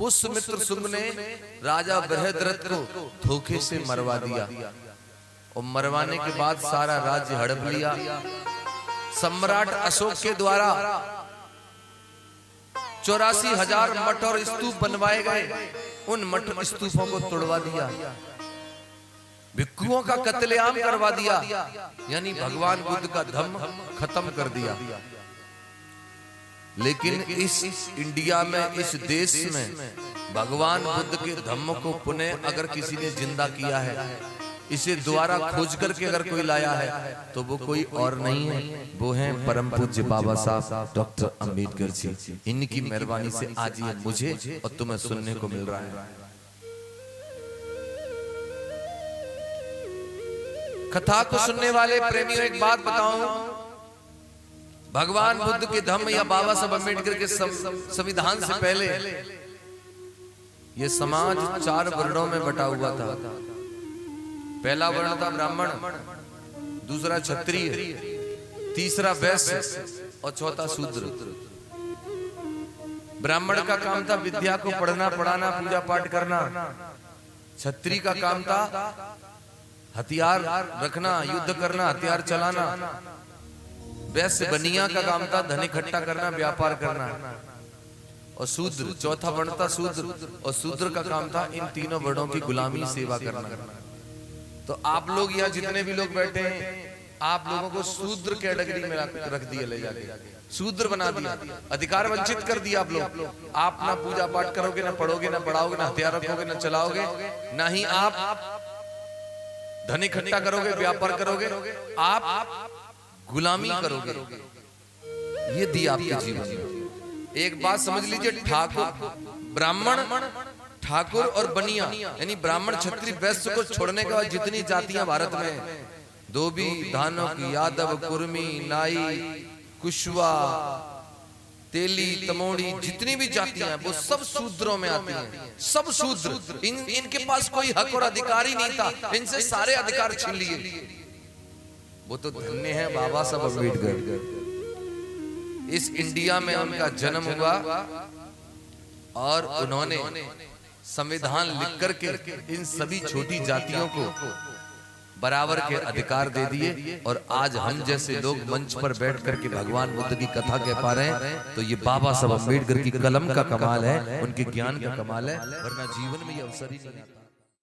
पुष्यमित्र शुंग ने राजा बृहद्रथ को धोखे से मरवा दिया और मरवाने के बाद सारा राज्य हड़प लिया। सम्राट अशोक के द्वारा 84,000 मठ और स्तूप बनवाए गए। उन मठ स्तूपों को तोड़वा दिया, भिक्षुओं का कत्लेआम करवा दिया, यानी भगवान बुद्ध का धम्म खत्म कर दिया। लेकिन इस इंडिया में, इस देश में भगवान बुद्ध के धम्म को पुनः अगर किसी ने जिंदा किया है, इसे दोबारा खोज करके अगर कोई लाया है, तो वो कोई और नहीं है, वो हैं परम पूज्य बाबा साहब डॉक्टर अंबेडकर जी। इनकी मेहरबानी से आज ये मुझे और तुम्हें सुनने को मिल रहा है। कथा को सुनने वाले प्रेमियों, एक बात बताऊं, भगवान बुद्ध के धम्म या बाबा साहब अंबेडकर के संविधान से पहले ये समाज 4 वर्णों में बटा हुआ था। पहला वर्ण था ब्राह्मण, दूसरा क्षत्रिय, तीसरा वैश्य और चौथा शूद्र। ब्राह्मण का काम था विद्या को पढ़ना, पढ़ाना, पूजा पाठ करना। क्षत्रिय का काम था हथियार रखना, युद्ध करना, हथियार चलाना। वैश्य बनिया का काम था धन इकट्ठा करना, व्यापार करना। और शूद्र, चौथा वर्ण था शूद्र, और शूद्र का काम था इन तीनों वर्णों की गुलामी, सेवा करना। तो आप लोग यहाँ जितने भी लोग बैठे हैं, आप लोगों को शूद्र कैटेगरी में रख दिया, ले जाके शूद्र बना दिया, अधिकार वंचित कर दिया। आप लोग, आप ना पूजा पाठ करोगे, ना पढ़ोगे, ना पढ़ाओगे, ना हथियार रखोगे, ना चलाओगे, ना ही आप धन इकट्ठा करोगे, व्यापार करोगे, आप गुलामी करोगे। ये दिया आपके जीवन में। एक बात समझ लीजिए, ठाकुर, ब्राह्मण, ठाकुर और बनिया, यानी ब्राह्मण, क्षत्रिय, वैश्य को छोड़ने के बाद जितनी जातियां भारत में, धोबी, धानक, यादव, कुर्मी, नाई, कुशवा, तेली, तमोड़ी, जितनी भी जातियां हैं वो सब शूद्रों में आती हैं। सब शूद्र, इनके पास कोई हक और अधिकार ही नहीं था, इनसे सारे अधिकार छीन लिए। वो तो धन्य है बाबा साहब अम्बेडकर। इस इंडिया में उनका जन्म हुआ और उन्होंने संविधान लिख करके इन सभी छोटी जातियों को बराबर के अधिकार दे दिए। और आज हम जैसे लोग मंच पर बैठ करके भगवान बुद्ध की कथा कह पा रहे हैं, तो ये बाबा साहब अम्बेडकर की कलम का कमाल है, उनके ज्ञान का कमाल है, वरना जीवन में ये अवसर ही नहीं आता।